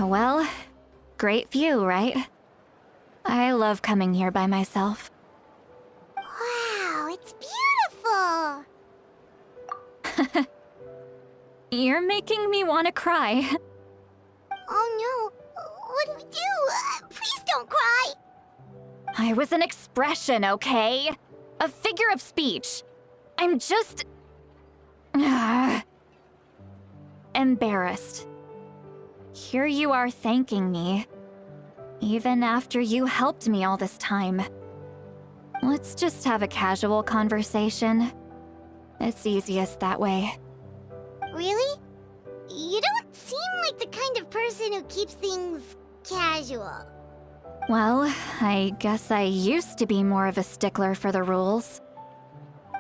Well, great view, right? I love coming here by myself. Wow, it's beautiful! You're making me want to cry. Oh no, what do we do? Please don't cry! I was an expression, okay? A figure of speech. I'm just... embarrassed. Here you are thanking me, even after you helped me all this time. Let's just have a casual conversation. It's easiest that way. Really? You don't seem like the kind of person who keeps things casual. Well, I guess I used to be more of a stickler for the rules.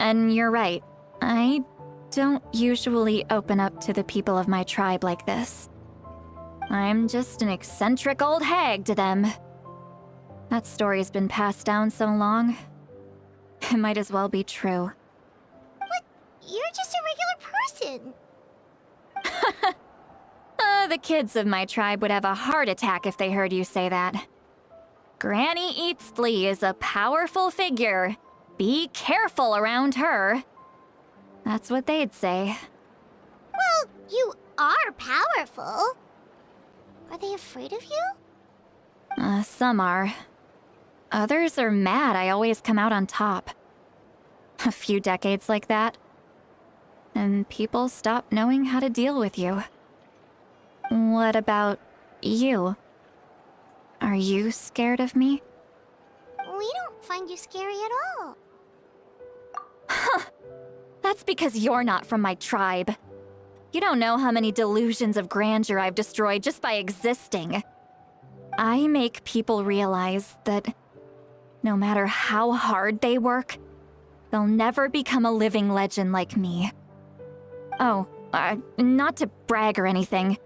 And you're right, I don't usually open up to the people of my tribe like this. I'm just an eccentric old hag to them. That story's been passed down so long, it might as well be true. But you're just a regular person. The kids of my tribe would have a heart attack if they heard you say that. Granny Eatsley is a powerful figure. Be careful around her. That's what they'd say. Well, you are powerful. Are they afraid of you? Some are. Others are mad I always come out on top. A few decades like that, and people stop knowing how to deal with you. What about you? Are you scared of me? We don't find you scary at all. That's because you're not from my tribe. You don't know how many delusions of grandeur I've destroyed just by existing. I make people realize that no matter how hard they work, they'll never become a living legend like me. Oh, not to brag or anything.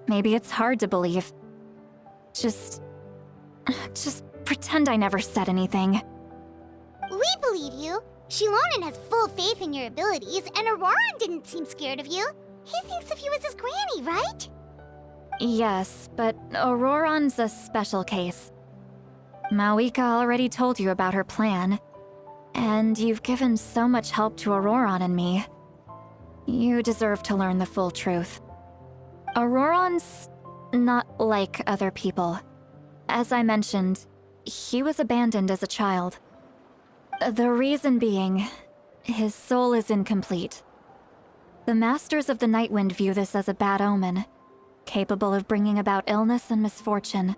Maybe it's hard to believe. Just pretend I never said anything. We believe you. Shilonen has full faith in your abilities, and Auroran didn't seem scared of you. He thinks of you as his granny, right? Yes, but Auroran's a special case. Mawika already told you about her plan, and you've given so much help to Auroran and me. You deserve to learn the full truth. Auroran's not like other people. As I mentioned, he was abandoned as a child. The reason being, his soul is incomplete. The Masters of the Nightwind view this as a bad omen, capable of bringing about illness and misfortune.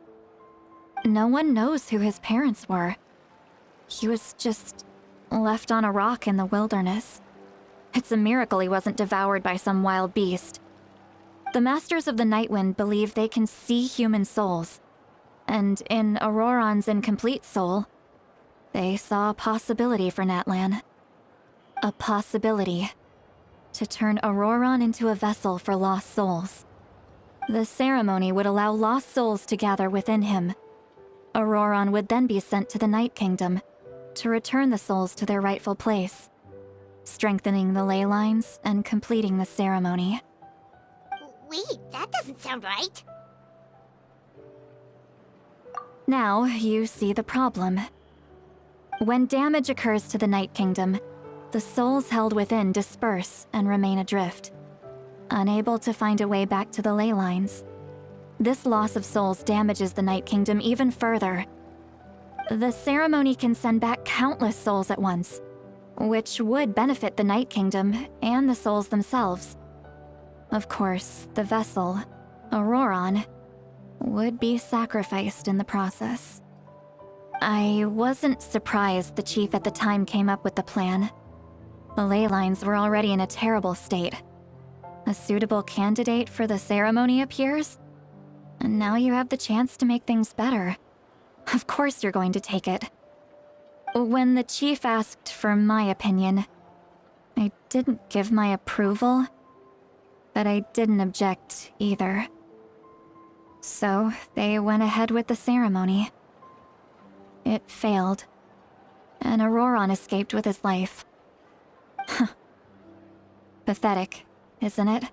No one knows who his parents were. He was just left on a rock in the wilderness. It's a miracle he wasn't devoured by some wild beast. The Masters of the Nightwind believe they can see human souls, and in Auroran's incomplete soul, they saw a possibility for Natlan. A possibility to turn Auroran into a vessel for lost souls. The ceremony would allow lost souls to gather within him. Auroran would then be sent to the Night Kingdom to return the souls to their rightful place, strengthening the ley lines and completing the ceremony. Wait, that doesn't sound right. Now you see the problem. When damage occurs to the Night Kingdom, the souls held within disperse and remain adrift, unable to find a way back to the ley lines. This loss of souls damages the Night Kingdom even further. The ceremony can send back countless souls at once, which would benefit the Night Kingdom and the souls themselves. Of course, the vessel, Auroran, would be sacrificed in the process. I wasn't surprised the chief at the time came up with the plan. The ley lines were already in a terrible state. A suitable candidate for the ceremony appears, and now you have the chance to make things better. Of course you're going to take it. When the chief asked for my opinion, I didn't give my approval, but I didn't object either. So they went ahead with the ceremony. It failed, and Auroran escaped with his life. Pathetic, isn't it?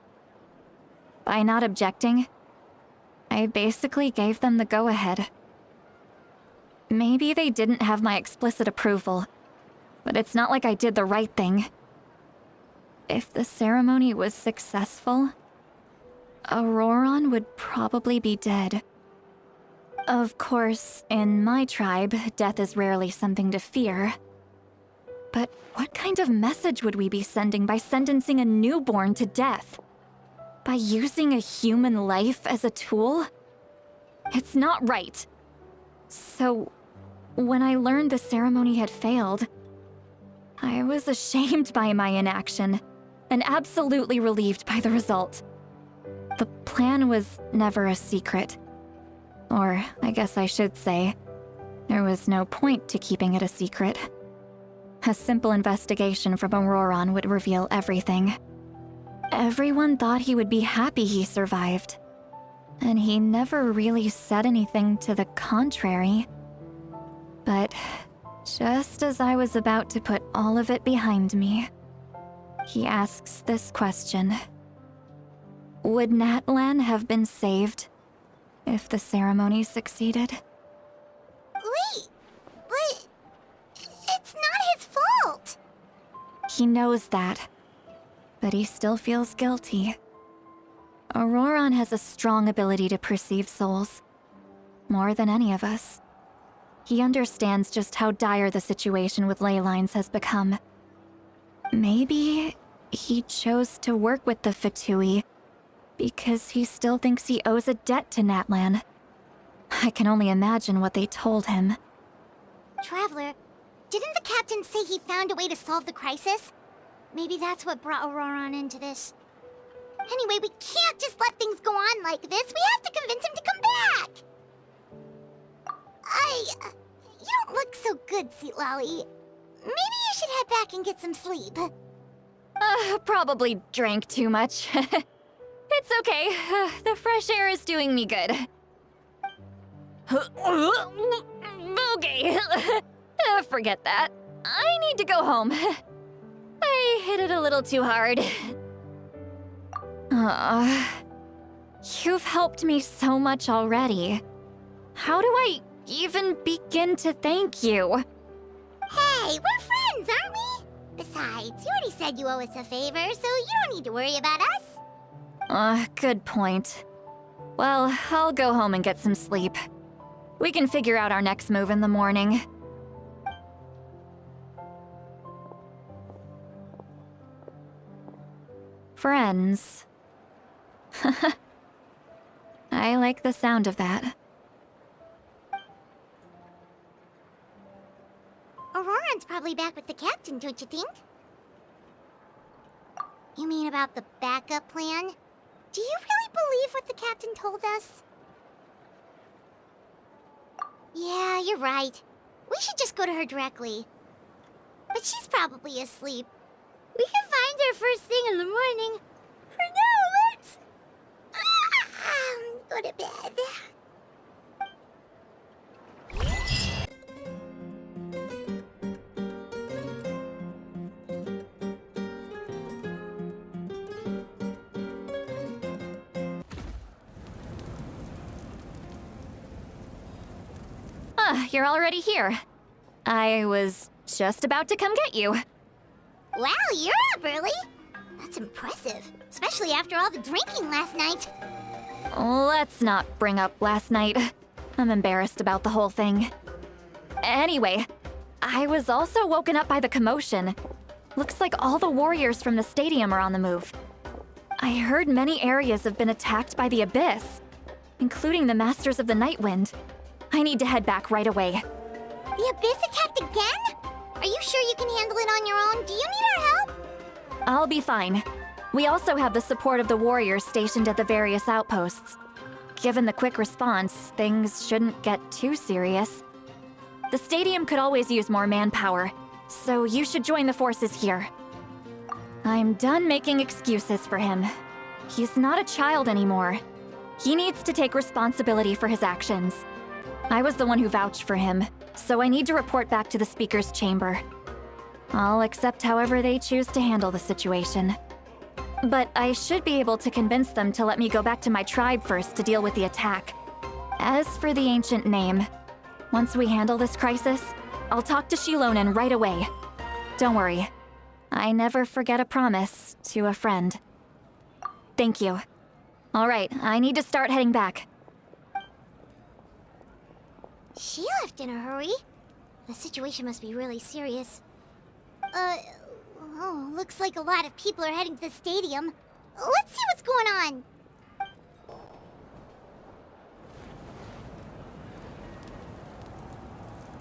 By not objecting, I basically gave them the go-ahead. Maybe they didn't have my explicit approval, but it's not like I did the right thing. If the ceremony was successful, Auroron would probably be dead. Of course, in my tribe, death is rarely something to fear. But what kind of message would we be sending by sentencing a newborn to death? By using a human life as a tool? It's not right. So, when I learned the ceremony had failed, I was ashamed by my inaction, and absolutely relieved by the result. The plan was never a secret. Or, I guess I should say, there was no point to keeping it a secret. A simple investigation from Auroron would reveal everything. Everyone thought he would be happy he survived. And he never really said anything to the contrary. But just as I was about to put all of it behind me, he asks this question. Would Natlan have been saved if the ceremony succeeded? Wait, but it's not his fault. He knows that, but he still feels guilty. Auroron has a strong ability to perceive souls, more than any of us. He understands just how dire the situation with ley lines has become. Maybe he chose to work with the Fatui because he still thinks he owes a debt to Natlan. I can only imagine what they told him. Traveler, didn't the captain say he found a way to solve the crisis? Maybe that's what brought Auroron into this. Anyway, we can't just let things go on like this. We have to convince him to come back. You don't look so good, Sweet Lolly. Maybe you should head back and get some sleep. Probably drank too much. It's okay. The fresh air is doing me good. Okay. Forget that. I need to go home. I hit it a little too hard. You've helped me so much already. How do I even begin to thank you? Hey, we're friends, aren't we? Besides, you already said you owe us a favor, so you don't need to worry about us. Good point. Well, I'll go home and get some sleep. We can figure out our next move in the morning. Friends. I like the sound of that. Auroron's probably back with the captain, don't you think? You mean about the backup plan? Do you really believe what the captain told us? Yeah, you're right. We should just go to her directly. But she's probably asleep. We can find her first thing in the morning. For now, let's... go to bed. You're already here. I was just about to come get you. Wow, you're up early. That's impressive, especially after all the drinking last night. Let's not bring up last night. I'm embarrassed about the whole thing. Anyway, I was also woken up by the commotion. Looks like all the warriors from the stadium are on the move. I heard many areas have been attacked by the Abyss, including the Masters of the Nightwind. I need to head back right away. The Abyss attacked again? Are you sure you can handle it on your own? Do you need our help? I'll be fine. We also have the support of the warriors stationed at the various outposts. Given the quick response, things shouldn't get too serious. The stadium could always use more manpower, so you should join the forces here. I'm done making excuses for him. He's not a child anymore. He needs to take responsibility for his actions. I was the one who vouched for him, so I need to report back to the Speaker's chamber. I'll accept however they choose to handle the situation. But I should be able to convince them to let me go back to my tribe first to deal with the attack. As for the ancient name, once we handle this crisis, I'll talk to Shilonen right away. Don't worry. I never forget a promise to a friend. Thank you. Alright, I need to start heading back. She left in a hurry. The situation must be really serious. Oh, looks like a lot of people are heading to the stadium. Let's see what's going on.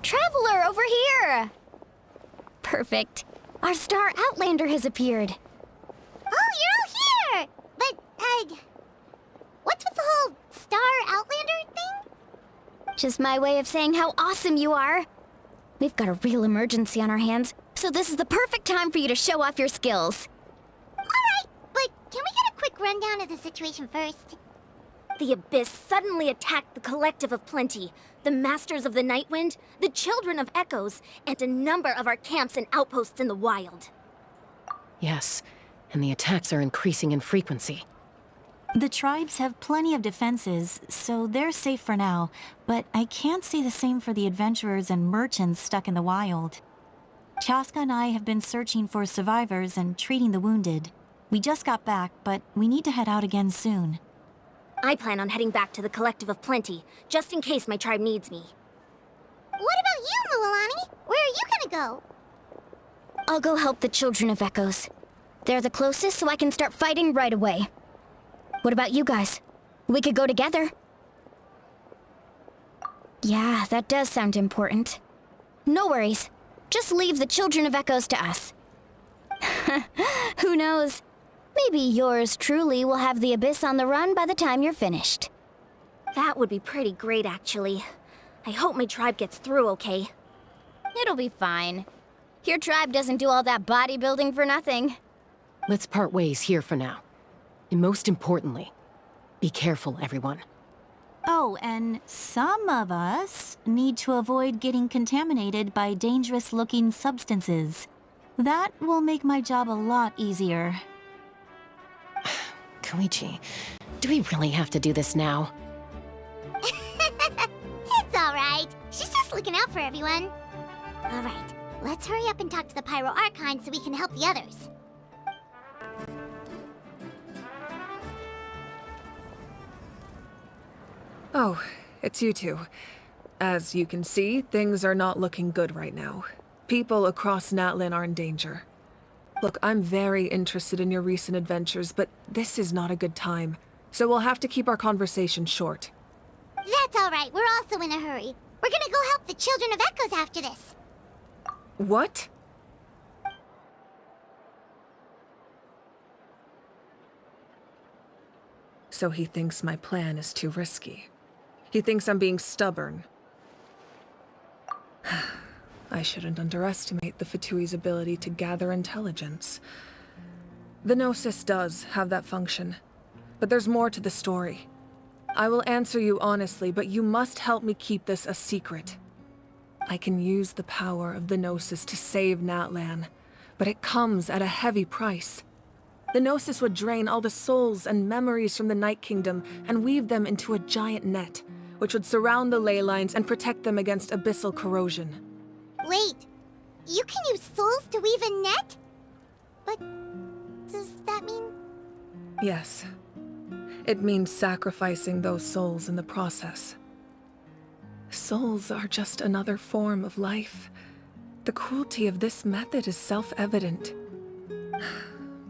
Traveler, over here! Perfect. Our star Outlander has appeared. Oh, you're all here! But, what's with the whole Star Outlander thing? Just my way of saying how awesome you are. We've got a real emergency on our hands, so this is the perfect time for you to show off your skills. Alright, but can we get a quick rundown of the situation first? The Abyss suddenly attacked the Collective of Plenty, the Masters of the Nightwind, the Children of Echoes, and a number of our camps and outposts in the wild. Yes, and the attacks are increasing in frequency. The tribes have plenty of defenses, so they're safe for now, but I can't say the same for the adventurers and merchants stuck in the wild. Chaska and I have been searching for survivors and treating the wounded. We just got back, but we need to head out again soon. I plan on heading back to the Collective of Plenty, just in case my tribe needs me. What about you, Mualani? Where are you gonna go? I'll go help the Children of Echoes. They're the closest, so I can start fighting right away. What about you guys? We could go together. Yeah, that does sound important. No worries. Just leave the Children of Echoes to us. Who knows? Maybe yours truly will have the Abyss on the run by the time you're finished. That would be pretty great, actually. I hope my tribe gets through okay. It'll be fine. Your tribe doesn't do all that bodybuilding for nothing. Let's part ways here for now. And most importantly, be careful, everyone. Oh, and some of us need to avoid getting contaminated by dangerous-looking substances. That will make my job a lot easier. Koichi, do we really have to do this now? It's alright. She's just looking out for everyone. Alright, let's hurry up and talk to the Pyro Archon so we can help the others. Oh, it's you two. As you can see, things are not looking good right now. People across Natlin are in danger. Look, I'm very interested in your recent adventures, but this is not a good time. So we'll have to keep our conversation short. That's alright, we're also in a hurry. We're gonna go help the Children of Echoes after this. What? So he thinks my plan is too risky. He thinks I'm being stubborn. I shouldn't underestimate the Fatui's ability to gather intelligence. The Gnosis does have that function, but there's more to the story. I will answer you honestly, but you must help me keep this a secret. I can use the power of the Gnosis to save Natlan, but it comes at a heavy price. The Gnosis would drain all the souls and memories from the Night Kingdom and weave them into a giant net, which would surround the ley lines and protect them against abyssal corrosion. Wait, you can use souls to weave a net? But does that mean... Yes. It means sacrificing those souls in the process. Souls are just another form of life. The cruelty of this method is self-evident.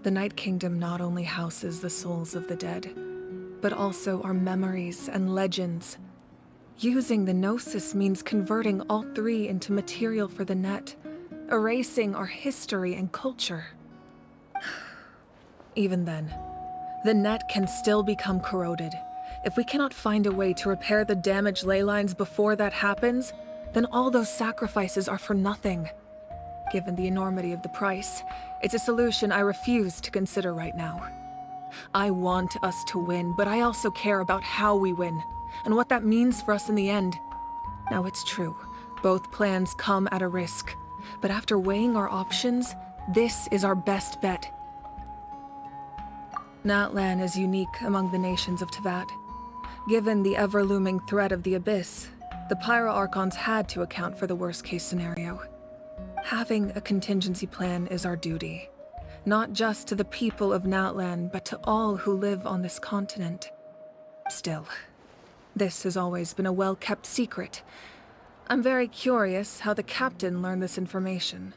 The Night Kingdom not only houses the souls of the dead, but also our memories and legends. Using the Gnosis means converting all three into material for the net, erasing our history and culture. Even then, the net can still become corroded. If we cannot find a way to repair the damaged ley lines before that happens, then all those sacrifices are for nothing. Given the enormity of the price, it's a solution I refuse to consider right now. I want us to win, but I also care about how we win, and what that means for us in the end. Now it's true, both plans come at a risk, but after weighing our options, this is our best bet. Natlan is unique among the nations of Teyvat. Given the ever-looming threat of the Abyss, the Pyro Archons had to account for the worst-case scenario. Having a contingency plan is our duty, not just to the people of Natlan, but to all who live on this continent. Still, this has always been a well-kept secret. I'm very curious how the captain learned this information.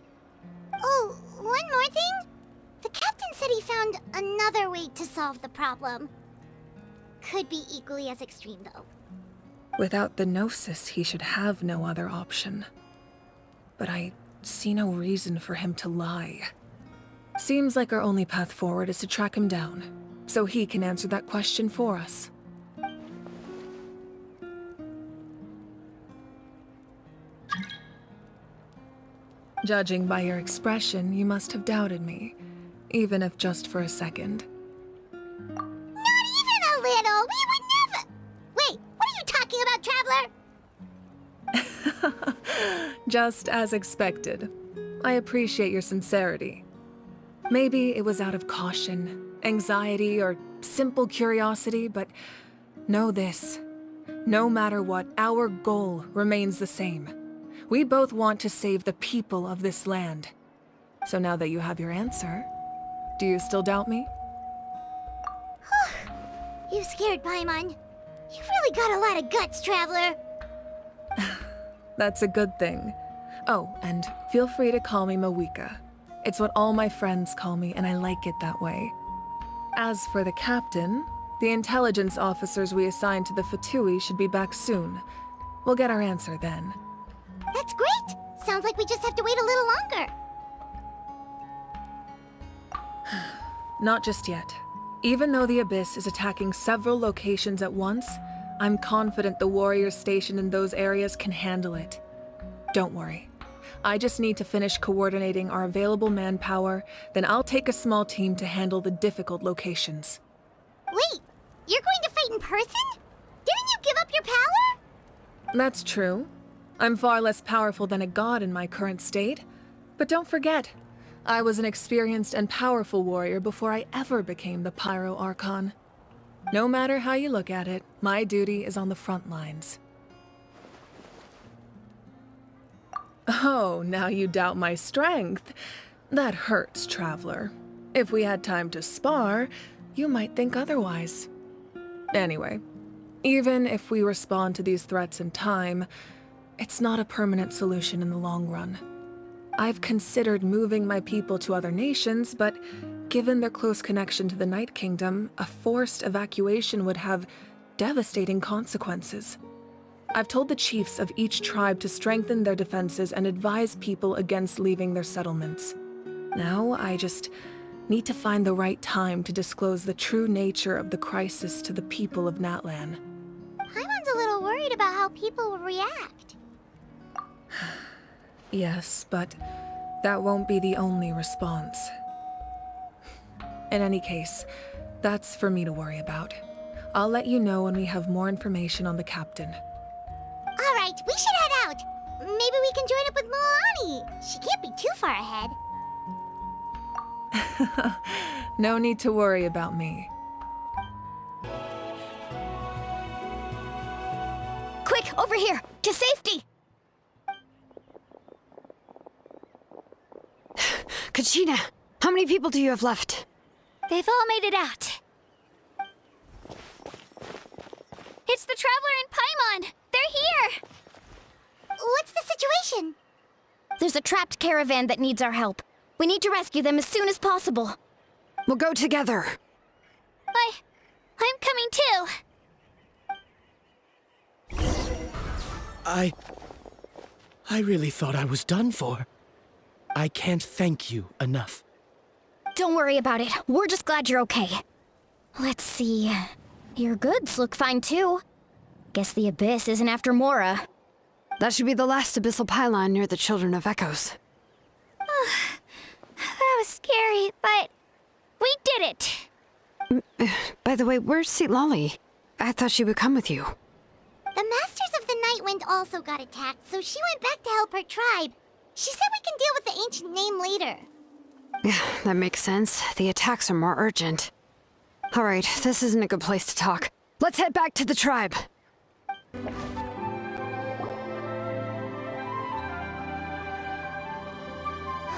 Oh, one more thing? The captain said he found another way to solve the problem. Could be equally as extreme, though. Without the Gnosis, he should have no other option. But I see no reason for him to lie. Seems like our only path forward is to track him down, so he can answer that question for us. Judging by your expression, you must have doubted me, even if just for a second. Not even a little! We would never— Wait, what are you talking about, Traveler? Just as expected. I appreciate your sincerity. Maybe it was out of caution, anxiety, or simple curiosity, but know this. No matter what, our goal remains the same. We both want to save the people of this land. So now that you have your answer, do you still doubt me? You scared Paimon. You've really got a lot of guts, Traveler. That's a good thing. Oh, and feel free to call me Mawika. It's what all my friends call me, and I like it that way. As for the captain, the intelligence officers we assigned to the Fatui should be back soon. We'll get our answer then. That's great! Sounds like we just have to wait a little longer. Not just yet. Even though the Abyss is attacking several locations at once, I'm confident the warriors stationed in those areas can handle it. Don't worry. I just need to finish coordinating our available manpower, then I'll take a small team to handle the difficult locations. Wait, you're going to fight in person? Didn't you give up your power? That's true. I'm far less powerful than a god in my current state. But don't forget, I was an experienced and powerful warrior before I ever became the Pyro Archon. No matter how you look at it, my duty is on the front lines. Oh, now you doubt my strength. That hurts, Traveler. If we had time to spar, you might think otherwise. Anyway, even if we respond to these threats in time, it's not a permanent solution in the long run. I've considered moving my people to other nations, but given their close connection to the Night Kingdom, a forced evacuation would have devastating consequences. I've told the chiefs of each tribe to strengthen their defenses and advise people against leaving their settlements. Now, I just need to find the right time to disclose the true nature of the crisis to the people of Natlan. Paimon's a little worried about how people will react. Yes, but that won't be the only response. In any case, that's for me to worry about. I'll let you know when we have more information on the captain. Alright, we should head out. Maybe we can join up with Milani. She can't be too far ahead. No need to worry about me. Quick, over here! To safety! Kachina, how many people do you have left? They've all made it out. It's the Traveler and Paimon! They're here! What's the situation? There's a trapped caravan that needs our help. We need to rescue them as soon as possible. We'll go together. I'm coming too! I really thought I was done for. I can't thank you enough. Don't worry about it. We're just glad you're okay. Let's see. Your goods look fine too. Guess the Abyss isn't after Mora. That should be the last abyssal pylon near the Children of Echoes. That was scary, but we did it! By the way, where's Lolly? I thought she would come with you. The Masters of the Nightwind also got attacked, so she went back to help her tribe. She said we can deal with the ancient name later. Yeah, that makes sense. The attacks are more urgent. Alright, this isn't a good place to talk. Let's head back to the tribe.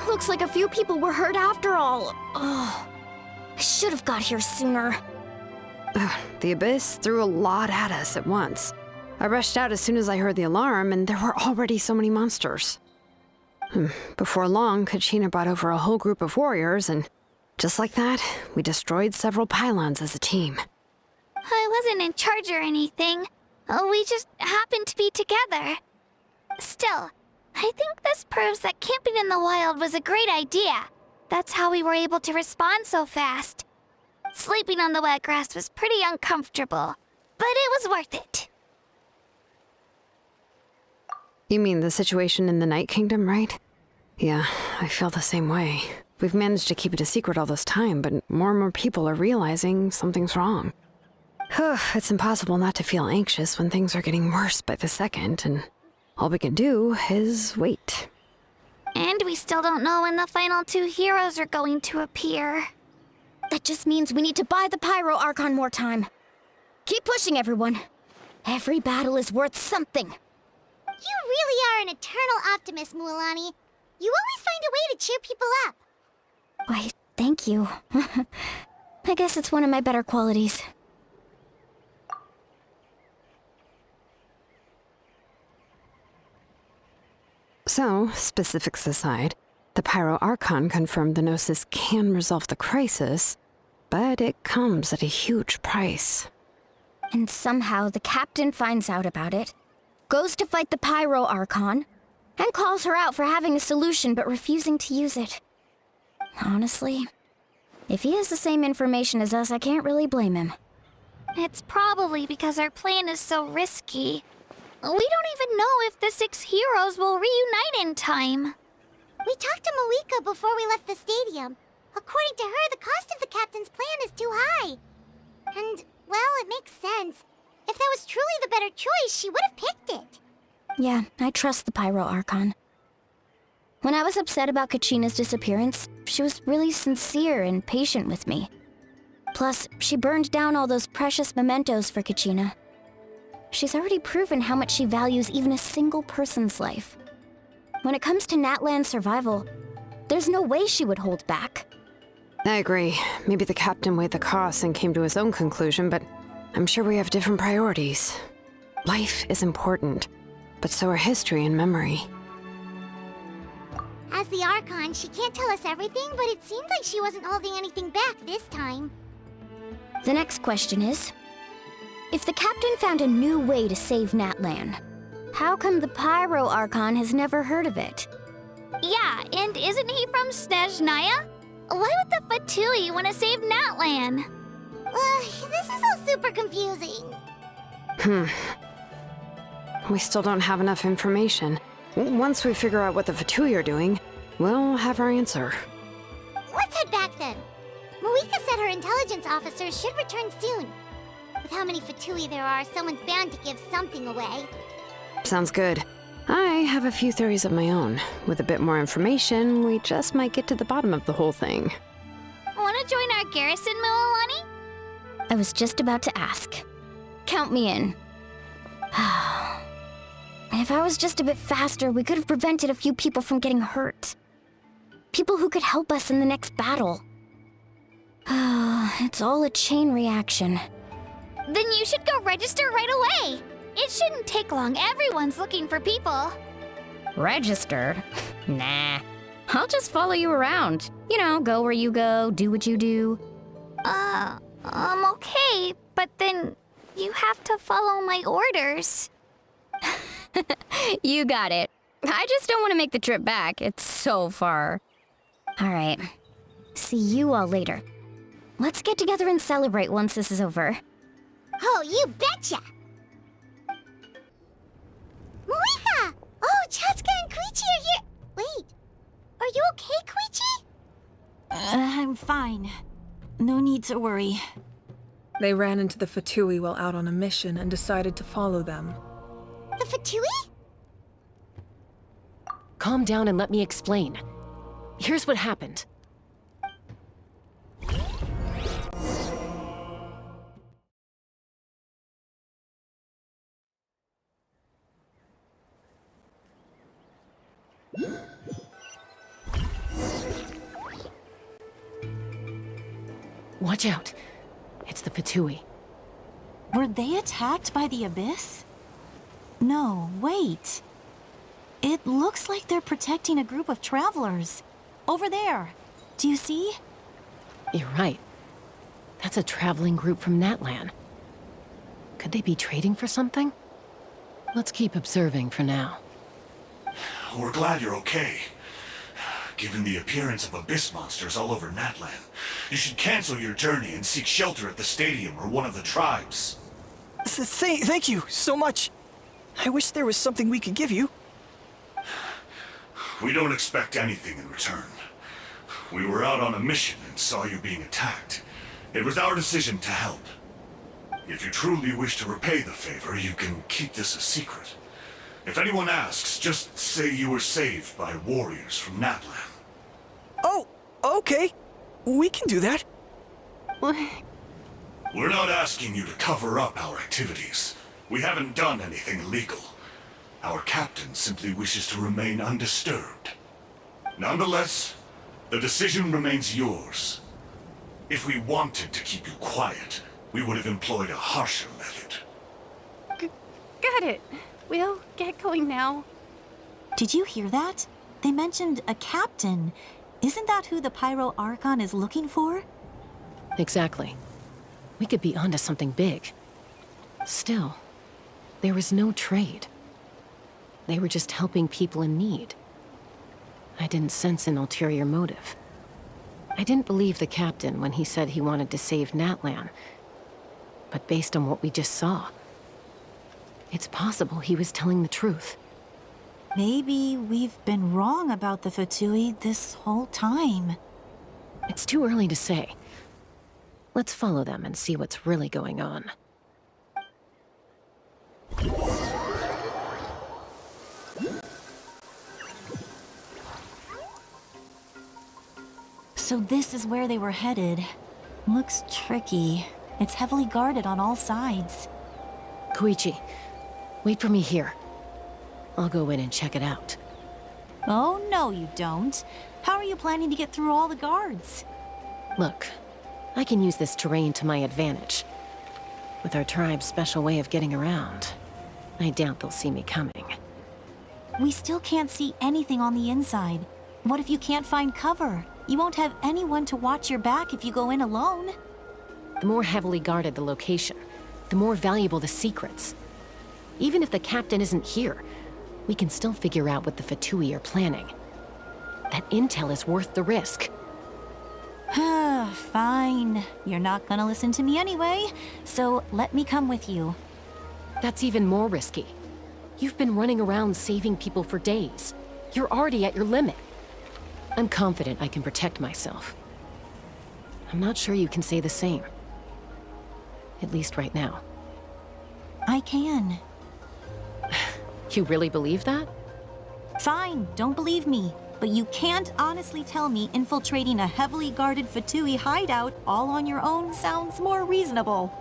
Looks like a few people were hurt after all. Oh, I should have got here sooner. The Abyss threw a lot at us at once. I rushed out as soon as I heard the alarm, and there were already so many monsters. Before long, Kachina brought over a whole group of warriors, and just like that, we destroyed several pylons as a team. I wasn't in charge or anything. We just happened to be together. Still, I think this proves that camping in the wild was a great idea. That's how we were able to respond so fast. Sleeping on the wet grass was pretty uncomfortable, but it was worth it. You mean the situation in the Night Kingdom, right? Yeah, I feel the same way. We've managed to keep it a secret all this time, but more and more people are realizing something's wrong. It's impossible not to feel anxious when things are getting worse by the second, and all we can do is wait. And we still don't know when the final 2 heroes are going to appear. That just means we need to buy the Pyro Archon more time. Keep pushing, everyone. Every battle is worth something. You really are an eternal optimist, Mualani. You always find a way to cheer people up. Why, thank you. I guess it's one of my better qualities. So, specifics aside, the Pyro Archon confirmed the Gnosis can resolve the crisis, but it comes at a huge price. And somehow the captain finds out about it, goes to fight the Pyro Archon, and calls her out for having a solution but refusing to use it. Honestly, if he has the same information as us, I can't really blame him. It's probably because our plan is so risky. We don't even know if the 6 heroes will reunite in time. We talked to Malika before we left the stadium. According to her, the cost of the captain's plan is too high. And, well, it makes sense. If that was truly the better choice, she would have picked it. Yeah, I trust the Pyro Archon. When I was upset about Kachina's disappearance, she was really sincere and patient with me. Plus, she burned down all those precious mementos for Kachina. She's already proven how much she values even a single person's life. When it comes to Natlan's survival, there's no way she would hold back. I agree. Maybe the captain weighed the costs and came to his own conclusion, but I'm sure we have different priorities. Life is important, but so are history and memory. As the Archon, she can't tell us everything, but it seemed like she wasn't holding anything back this time. The next question is, if the captain found a new way to save Natlan, how come the Pyro Archon has never heard of it? Yeah, and isn't he from Snezhnaya? Why would the Fatui want to save Natlan? This is all super confusing. We still don't have enough information. Once we figure out what the Fatui are doing, we'll have our answer. Let's head back then. Malika said her intelligence officers should return soon. With how many Fatui there are, someone's bound to give something away. Sounds good. I have a few theories of my own. With a bit more information, we just might get to the bottom of the whole thing. Want to join our garrison, Mualani? I was just about to ask. Count me in. If I was just a bit faster, we could have prevented a few people from getting hurt. People who could help us in the next battle. It's all a chain reaction. Then you should go register right away. It shouldn't take long. Everyone's looking for people. Register? Nah. I'll just follow you around. You know, go where you go, do what you do. Okay, but then you have to follow my orders. You got it. I just don't want to make the trip back. It's so far. All right. See you all later. Let's get together and celebrate once this is over. Oh, you betcha! Malika! Oh, Chaska and Koichi are here! Wait, are you okay, Koichi? I'm fine. No need to worry. They ran into the Fatui while out on a mission and decided to follow them. The Fatui? Calm down and let me explain. Here's what happened. Watch out. It's the Fatui. Were they attacked by the Abyss? No, wait. It looks like they're protecting a group of travelers. Over there. Do you see? You're right. That's a traveling group from Natlan. Could they be trading for something? Let's keep observing for now. We're glad you're okay. Given the appearance of abyss monsters all over Natlan, you should cancel your journey and seek shelter at the stadium or one of the tribes. Thank you so much. I wish there was something we could give you. We don't expect anything in return. We were out on a mission and saw you being attacked. It was our decision to help. If you truly wish to repay the favor, you can keep this a secret. If anyone asks, just say you were saved by warriors from Natlan. Oh, okay. We can do that. We're not asking you to cover up our activities. We haven't done anything illegal. Our captain simply wishes to remain undisturbed. Nonetheless, the decision remains yours. If we wanted to keep you quiet, we would have employed a harsher method. Got it. We'll get going now. Did you hear that? They mentioned a captain. Isn't that who the Pyro Archon is looking for? Exactly. We could be onto something big. Still, there was no trade. They were just helping people in need. I didn't sense an ulterior motive. I didn't believe the captain when he said he wanted to save Natlan. But based on what we just saw, it's possible he was telling the truth. Maybe we've been wrong about the Fatui this whole time. It's too early to say. Let's follow them and see what's really going on. So this is where they were headed. Looks tricky. It's heavily guarded on all sides. Koichi, wait for me here. I'll go in and check it out. Oh, no you don't. How are you planning to get through all the guards? Look, I can use this terrain to my advantage. With our tribe's special way of getting around, I doubt they'll see me coming. We still can't see anything on the inside. What if you can't find cover? You won't have anyone to watch your back if you go in alone. The more heavily guarded the location, the more valuable the secrets. Even if the captain isn't here, we can still figure out what the Fatui are planning. That intel is worth the risk. Fine. You're not gonna listen to me anyway, so let me come with you. That's even more risky. You've been running around saving people for days. You're already at your limit. I'm confident I can protect myself. I'm not sure you can say the same. At least right now. I can. You really believe that? Fine, don't believe me. But you can't honestly tell me infiltrating a heavily guarded Fatui hideout all on your own sounds more reasonable.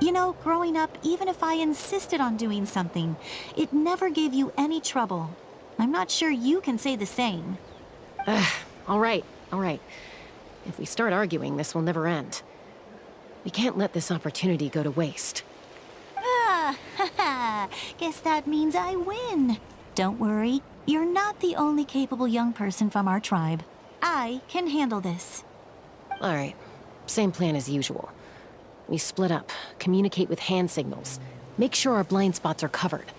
You know, growing up, even if I insisted on doing something, it never gave you any trouble. I'm not sure you can say the same. All right. If we start arguing, this will never end. We can't let this opportunity go to waste. Guess that means I win. Don't worry, you're not the only capable young person from our tribe. I can handle this. All right, same plan as usual. We split up, communicate with hand signals, make sure our blind spots are covered,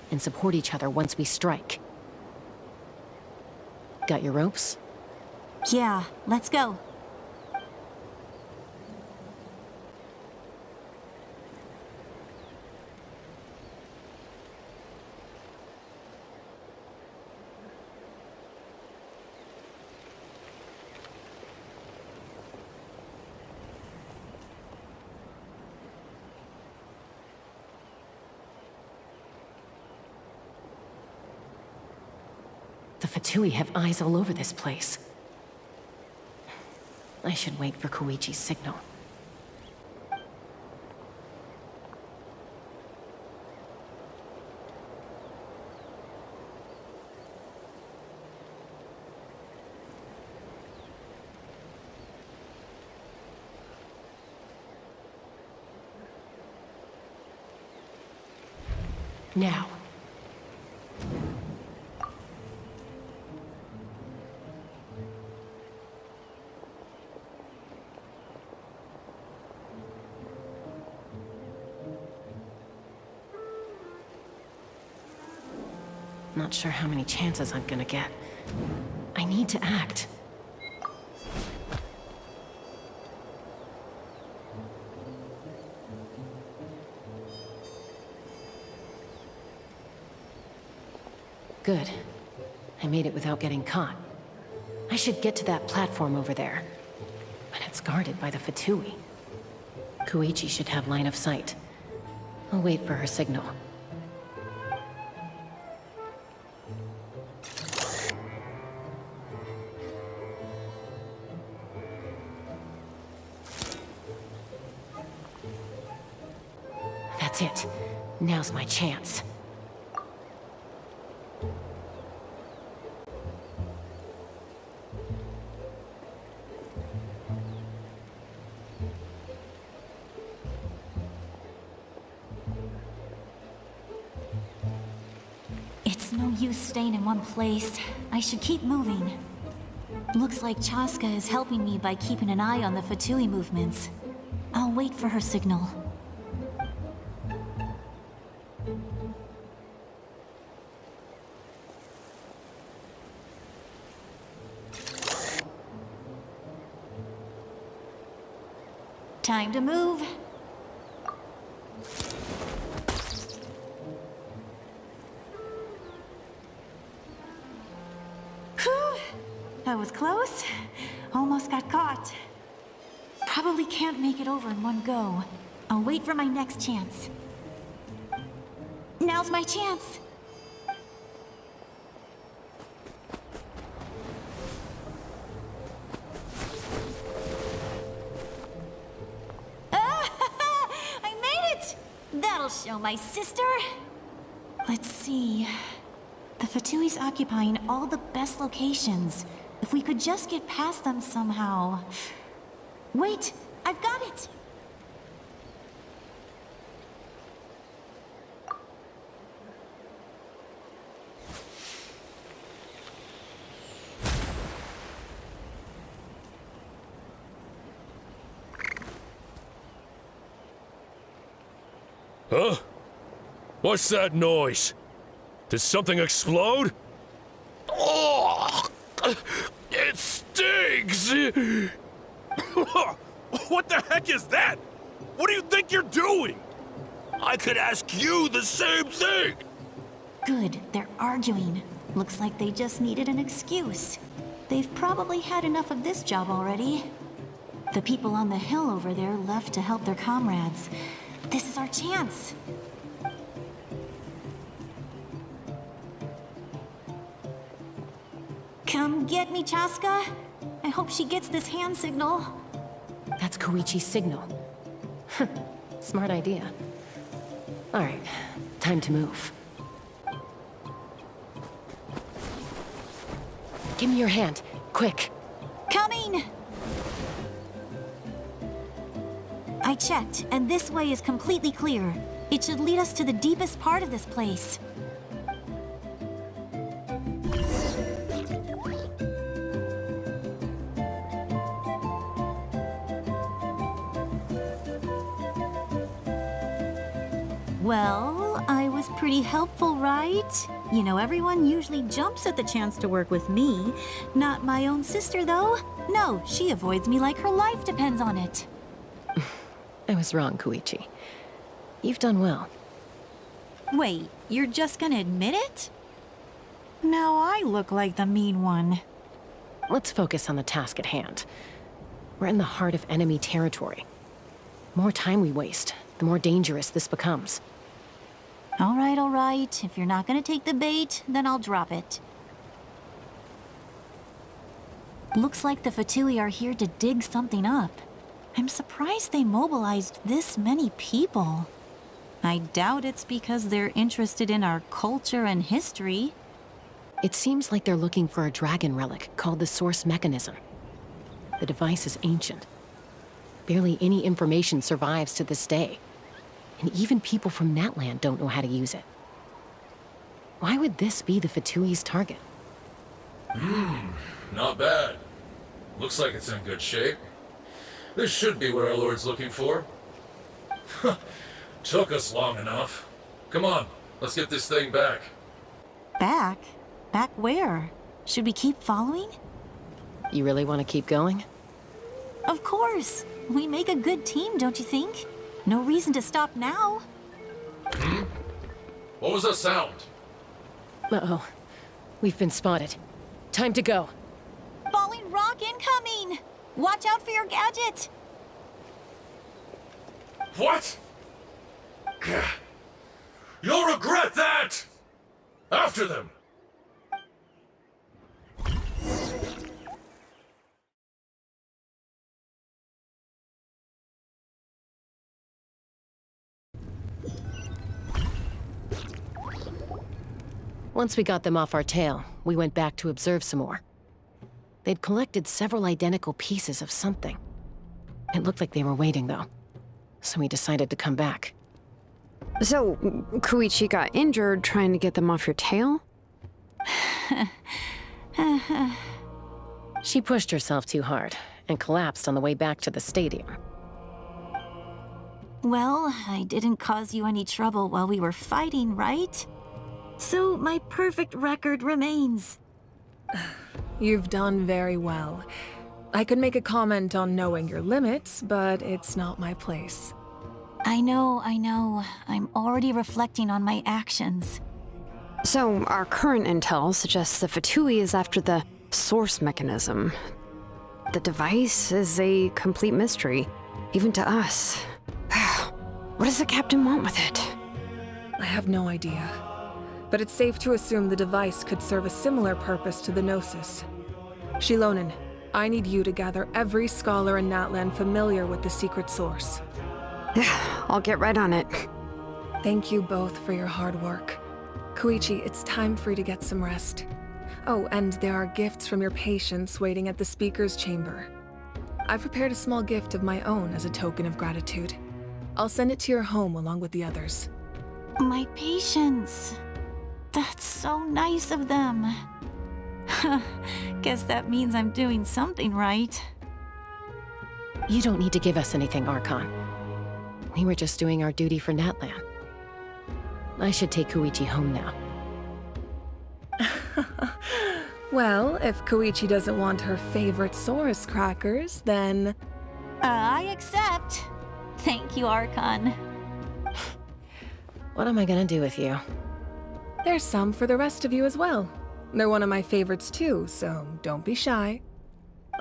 and support each other once we strike. Got your ropes? Yeah, let's go. The Fatui have eyes all over this place. I should wait for Koichi's signal. Now. Not sure how many chances I'm gonna get. I need to act. Good. I made it without getting caught. I should get to that platform over there. But it's guarded by the Fatui. Koichi should have line of sight. I'll wait for her signal. That's it. Now's my chance. It's no use staying in one place. I should keep moving. Looks like Chaska is helping me by keeping an eye on the Fatui movements. I'll wait for her signal. Time to move. Whew. That was close. Almost got caught. Probably can't make it over in one go. I'll wait for my next chance. Now's my chance. That'll show my sister. Let's see. The Fatui's occupying all the best locations. If we could just get past them somehow. Wait, I've got it! Huh? What's that noise? Did something explode? Oh! It stinks! What the heck is that? What do you think you're doing? I could ask you the same thing! Good, they're arguing. Looks like they just needed an excuse. They've probably had enough of this job already. The people on the hill over there left to help their comrades. This is our chance. Come get me, Chaska. I hope she gets this hand signal. That's Koichi's signal. Smart idea. All right, time to move. Give me your hand, quick. Coming! I checked, and this way is completely clear. It should lead us to the deepest part of this place. Well, I was pretty helpful, right? You know, everyone usually jumps at the chance to work with me. Not my own sister, though. No, she avoids me like her life depends on it. I was wrong, Koichi. You've done well. Wait, you're just gonna admit it? Now I look like the mean one. Let's focus on the task at hand. We're in the heart of enemy territory. The more time we waste, the more dangerous this becomes. All right. If you're not gonna take the bait, then I'll drop it. Looks like the Fatui are here to dig something up. I'm surprised they mobilized this many people. I doubt it's because they're interested in our culture and history. It seems like they're looking for a dragon relic called the Source Mechanism. The device is ancient. Barely any information survives to this day. And even people from Natland don't know how to use it. Why would this be the Fatui's target? Not bad. Looks like it's in good shape. This should be what our Lord's looking for. Took us long enough. Come on, let's get this thing back. Back? Back where? Should we keep following? You really want to keep going? Of course. We make a good team, don't you think? No reason to stop now. What was that sound? Uh-oh. We've been spotted. Time to go. Falling rock incoming! Watch out for your gadget! What? You'll regret that! After them! Once we got them off our tail, we went back to observe some more. They'd collected several identical pieces of something. It looked like they were waiting, though. So we decided to come back. So, Koichi got injured trying to get them off your tail? She pushed herself too hard and collapsed on the way back to the stadium. Well, I didn't cause you any trouble while we were fighting, right? So my perfect record remains. You've done very well. I could make a comment on knowing your limits, but it's not my place. I know. I'm already reflecting on my actions. So, our current intel suggests the Fatui is after the source mechanism. The device is a complete mystery, even to us. What does the captain want with it? I have no idea. But it's safe to assume the device could serve a similar purpose to the Gnosis. Shilonen, I need you to gather every scholar in Natlan familiar with the secret source. I'll get right on it. Thank you both for your hard work. Koichi, it's time for you to get some rest. Oh, and there are gifts from your patients waiting at the speaker's chamber. I've prepared a small gift of my own as a token of gratitude. I'll send it to your home along with the others. My patience. That's so nice of them. Guess that means I'm doing something right. You don't need to give us anything, Archon. We were just doing our duty for Natlan. I should take Koichi home now. Well, if Koichi doesn't want her favorite Saurus crackers, then... I accept. Thank you, Archon. What am I gonna do with you? There's some for the rest of you as well. They're one of my favorites too, so don't be shy.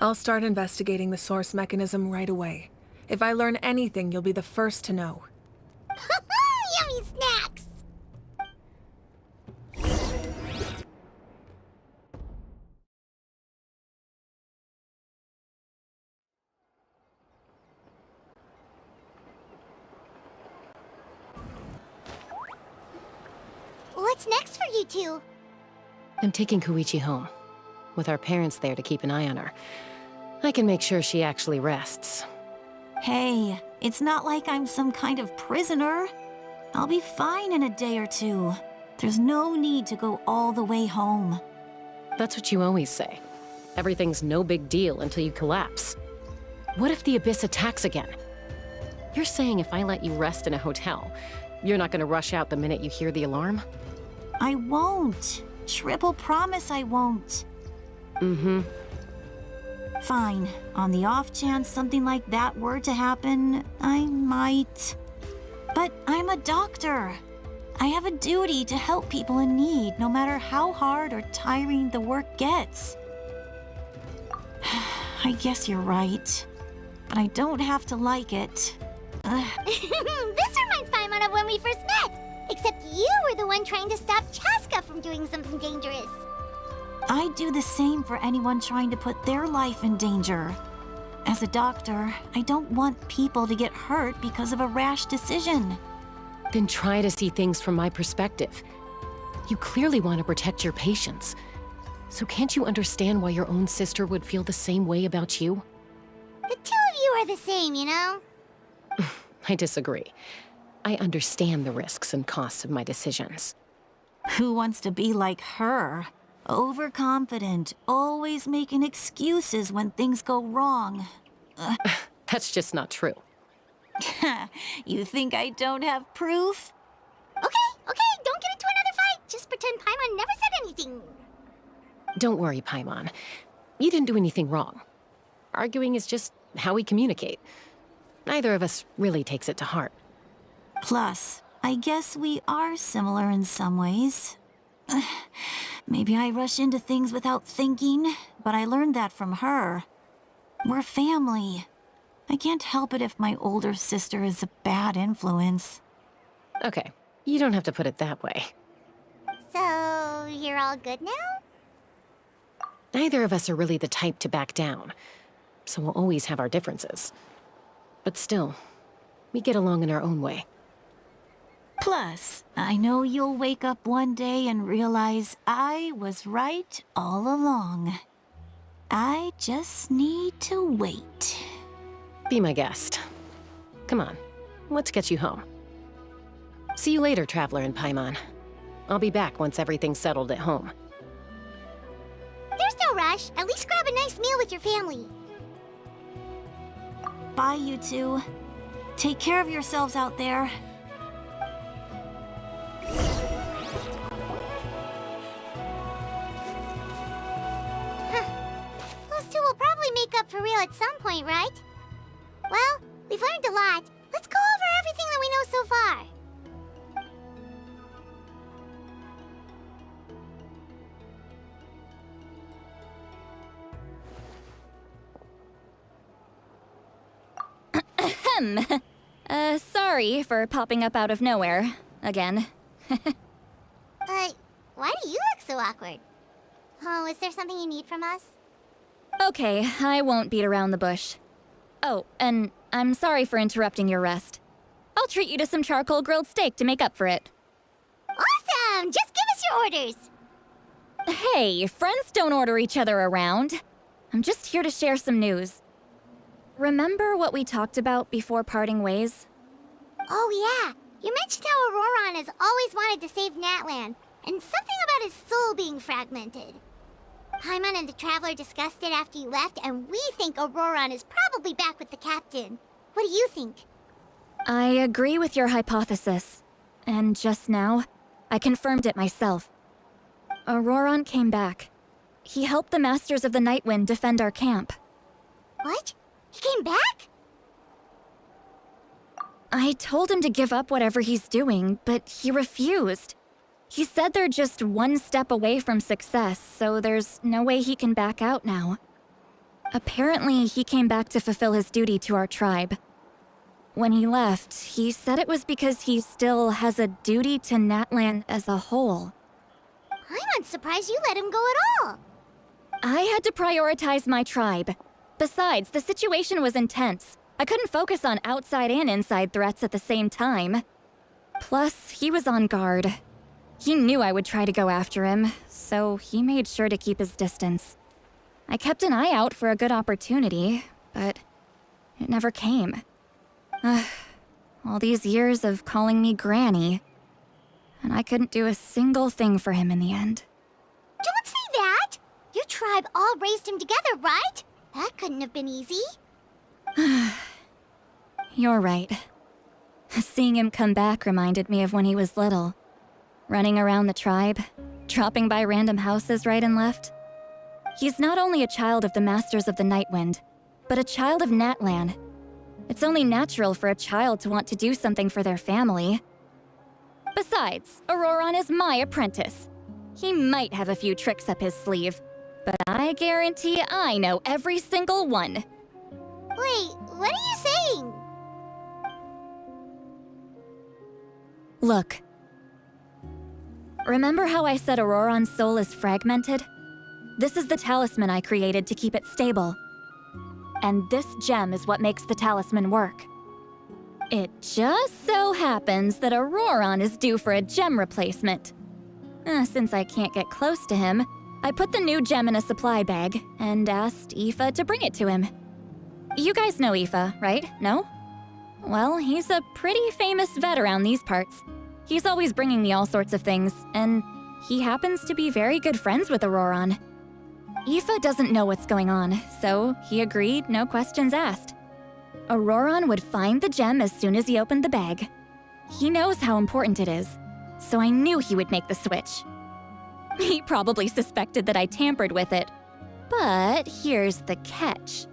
I'll start investigating the source mechanism right away. If I learn anything, you'll be the first to know. Yummy snacks! What's next for you two? I'm taking Koichi home, with our parents there to keep an eye on her. I can make sure she actually rests. Hey, it's not like I'm some kind of prisoner. I'll be fine in a day or two. There's no need to go all the way home. That's what you always say. Everything's no big deal until you collapse. What if the Abyss attacks again? You're saying if I let you rest in a hotel, you're not gonna rush out the minute you hear the alarm? I won't. Triple promise I won't. Mm-hmm. Fine. On the off chance something like that were to happen, I might. But I'm a doctor. I have a duty to help people in need, no matter how hard or tiring the work gets. I guess you're right. But I don't have to like it. This reminds Paimon of when we first met. Except you were the one trying to stop Chaska from doing something dangerous. I do the same for anyone trying to put their life in danger. As a doctor, I don't want people to get hurt because of a rash decision. Then try to see things from my perspective. You clearly want to protect your patients. So can't you understand why your own sister would feel the same way about you? The two of you are the same, you know? I disagree. I understand the risks and costs of my decisions. Who wants to be like her? Overconfident, always making excuses when things go wrong. That's just not true. You think I don't have proof? Okay, don't get into another fight. Just pretend Paimon never said anything. Don't worry, Paimon. You didn't do anything wrong. Arguing is just how we communicate. Neither of us really takes it to heart. Plus, I guess we are similar in some ways. Maybe I rush into things without thinking, but I learned that from her. We're family. I can't help it if my older sister is a bad influence. Okay, you don't have to put it that way. So, you're all good now? Neither of us are really the type to back down, so we'll always have our differences. But still, we get along in our own way. Plus, I know you'll wake up one day and realize I was right all along. I just need to wait. Be my guest. Come on, let's get you home. See you later, Traveler and Paimon. I'll be back once everything's settled at home. There's no rush. At least grab a nice meal with your family. Bye, you two. Take care of yourselves out there. Those two will probably make up for real at some point, right? Well, we've learned a lot. Let's go over everything that we know so far. Sorry for popping up out of nowhere. Again. Why do you look so awkward? Oh, is there something you need from us? Okay, I won't beat around the bush. Oh, and I'm sorry for interrupting your rest. I'll treat you to some charcoal grilled steak to make up for it. Awesome! Just give us your orders! Hey, friends don't order each other around. I'm just here to share some news. Remember what we talked about before parting ways? Oh yeah, you mentioned how Auroron has always wanted to save Natlan, and something about his soul being fragmented. Paimon and the Traveler discussed it after you left, and we think Auroron is probably back with the Captain. What do you think? I agree with your hypothesis. And just now, I confirmed it myself. Auroron came back. He helped the Masters of the Nightwind defend our camp. What? He came back? I told him to give up whatever he's doing, but he refused. He said they're just one step away from success, so there's no way he can back out now. Apparently, he came back to fulfill his duty to our tribe. When he left, he said it was because he still has a duty to Natlan as a whole. I'm surprised you let him go at all. I had to prioritize my tribe. Besides, the situation was intense. I couldn't focus on outside and inside threats at the same time. Plus, he was on guard. He knew I would try to go after him, so he made sure to keep his distance. I kept an eye out for a good opportunity, but it never came. All these years of calling me Granny, and I couldn't do a single thing for him in the end. Don't say that! Your tribe all raised him together, right? That couldn't have been easy. You're right. Seeing him come back reminded me of when he was little. Running around the tribe, dropping by random houses right and left. He's not only a child of the Masters of the Nightwind, but a child of Natlan. It's only natural for a child to want to do something for their family. Besides, Auroron is my apprentice. He might have a few tricks up his sleeve, but I guarantee I know every single one. Wait, what are you saying? Look. Remember how I said Auroron's soul is fragmented? This is the talisman I created to keep it stable. And this gem is what makes the talisman work. It just so happens that Auroron is due for a gem replacement. Since I can't get close to him, I put the new gem in a supply bag and asked Aoife to bring it to him. You guys know Aoife, right? No? Well, he's a pretty famous vet around these parts. He's always bringing me all sorts of things, and he happens to be very good friends with Auroron. Aoife doesn't know what's going on, so he agreed, no questions asked. Auroron would find the gem as soon as he opened the bag. He knows how important it is, so I knew he would make the switch. He probably suspected that I tampered with it. But here's the catch.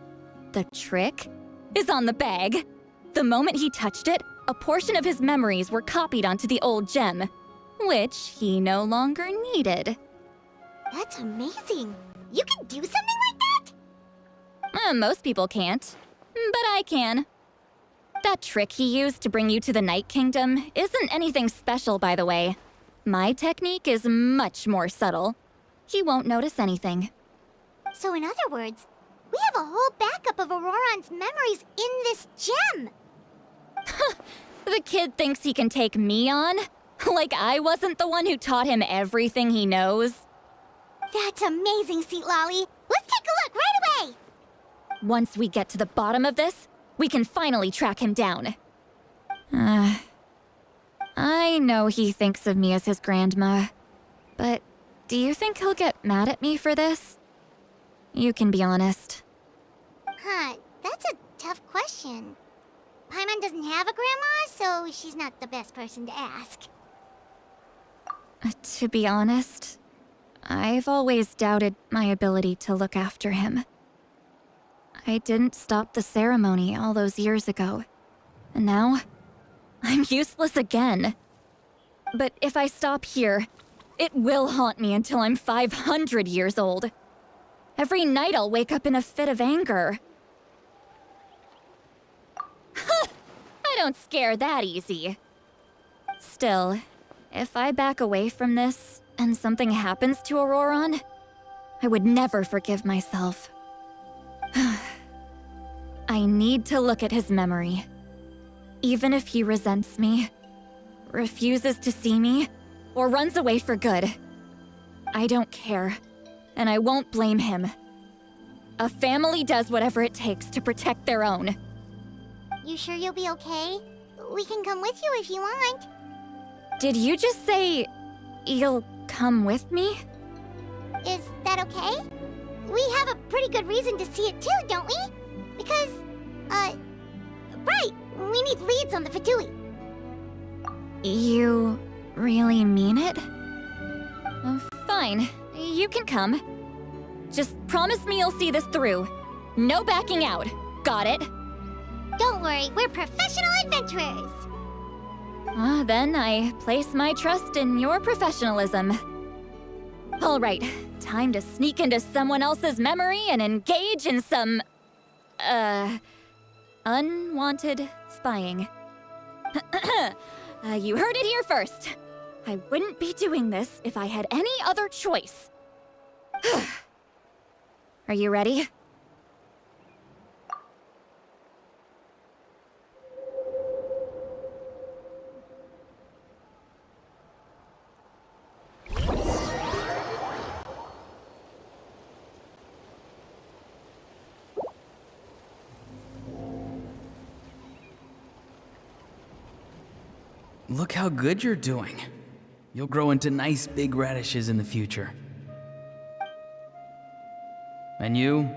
The trick is on the bag. The moment he touched it, a portion of his memories were copied onto the old gem, which he no longer needed. That's amazing. You can do something like that? Most people can't, but I can. That trick he used to bring you to the Night Kingdom isn't anything special, by the way. My technique is much more subtle. He won't notice anything. So in other words, we have a whole backup of Auroron's memories in this gem. The kid thinks he can take me on? Like I wasn't the one who taught him everything he knows? That's amazing, Seat Lolly. Let's take a look right away. Once we get to the bottom of this, we can finally track him down. I know he thinks of me as his grandma, but do you think he'll get mad at me for this? You can be honest. Huh, that's a tough question. Paimon doesn't have a grandma, so she's not the best person to ask. To be honest, I've always doubted my ability to look after him. I didn't stop the ceremony all those years ago, and now I'm useless again. But if I stop here, it will haunt me until I'm 500 years old. Every night I'll wake up in a fit of anger. I don't scare that easy. Still, if I back away from this and something happens to Auroron, I would never forgive myself. I need to look at his memory. Even if he resents me, refuses to see me, or runs away for good, I don't care, and I won't blame him. A family does whatever it takes to protect their own. You sure you'll be okay? We can come with you if you want. Did you just say you'll come with me? Is that okay? We have a pretty good reason to see it too, don't we? Because, right, we need leads on the Fatui. You really mean it? Fine, you can come. Just promise me you'll see this through. No backing out. Got it? Don't worry, we're professional adventurers. Then I place my trust in your professionalism. All right, time to sneak into someone else's memory and engage in some, unwanted spying. You heard it here first. I wouldn't be doing this if I had any other choice. Are you ready? Look how good you're doing. You'll grow into nice big radishes in the future. And you?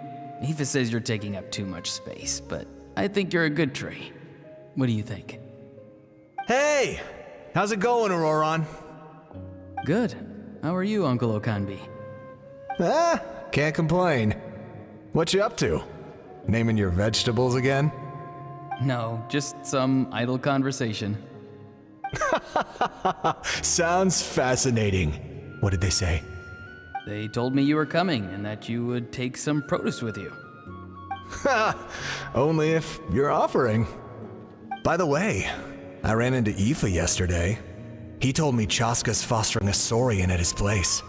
Aoife says you're taking up too much space, but I think you're a good tree. What do you think? Hey! How's it going, Auroron? Good. How are you, Uncle Okanbi? Can't complain. What you up to? Naming your vegetables again? No, just some idle conversation. Sounds fascinating. What did they say? They told me you were coming and that you would take some produce with you. Ha! Only if you're offering. By the way, I ran into Aoife yesterday. He told me Chaska's fostering a saurian at his place.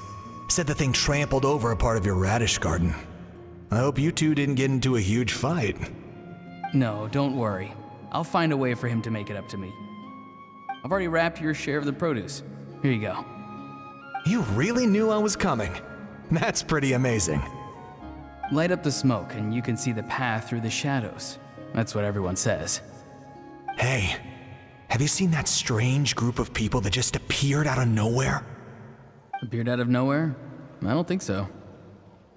Said the thing trampled over a part of your radish garden. I hope you two didn't get into a huge fight. No, don't worry. I'll find a way for him to make it up to me. I've already wrapped your share of the produce. Here you go. You really knew I was coming. That's pretty amazing. Light up the smoke and you can see the path through the shadows. That's what everyone says. Hey, Have you seen that strange group of people that just appeared out of nowhere? Appeared out of nowhere? I don't think so.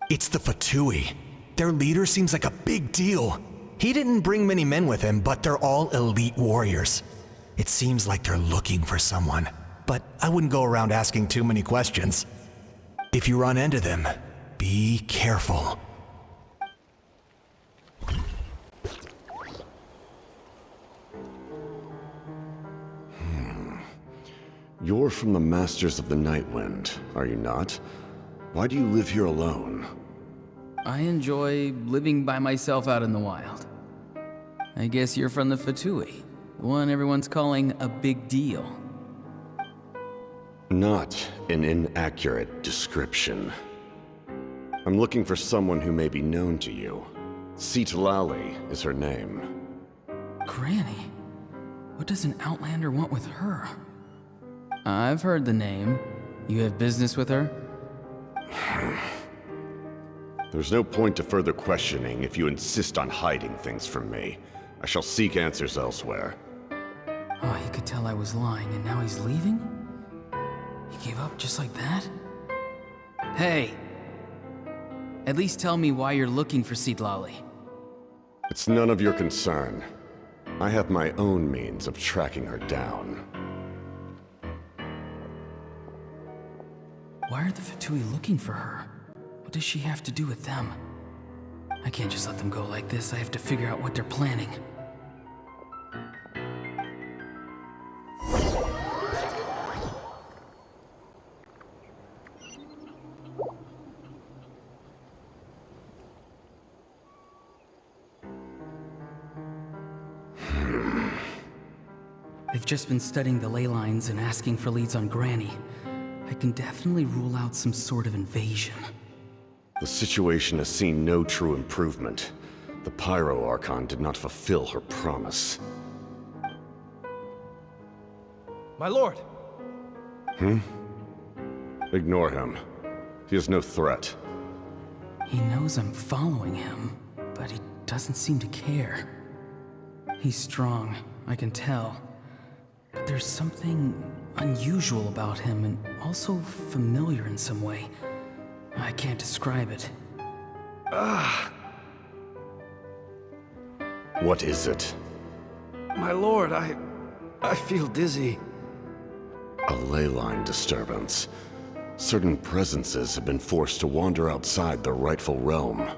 It's the Fatui. Their leader seems like a big deal. He didn't bring many men with him, but they're all elite warriors. It seems like they're looking for someone, but I wouldn't go around asking too many questions. If you run into them, be careful. You're from the Masters of the Nightwind, are you not? Why do you live here alone? I enjoy living by myself out in the wild. I guess you're from the Fatui, the one everyone's calling a big deal. Not an inaccurate description. I'm looking for someone who may be known to you. Citlali is her name. Granny? What does an Outlander want with her? I've heard the name. You have business with her? There's no point to further questioning if you insist on hiding things from me. I shall seek answers elsewhere. Oh, he could tell I was lying and now he's leaving? He gave up just like that? Hey! At least tell me why you're looking for Citlali. It's none of your concern. I have my own means of tracking her down. Why are the Fatui looking for her? What does she have to do with them? I can't just let them go like this. I have to figure out what they're planning. I've just been studying the ley lines and asking for leads on Granny. I can definitely rule out some sort of invasion. The situation has seen no true improvement. The Pyro Archon did not fulfill her promise. My lord! Ignore him. He is no threat. He knows I'm following him, but he doesn't seem to care. He's strong, I can tell. But there's something unusual about him and also familiar in some way. I can't describe it. What is it? My lord, I feel dizzy. A ley line disturbance. Certain presences have been forced to wander outside their rightful realm.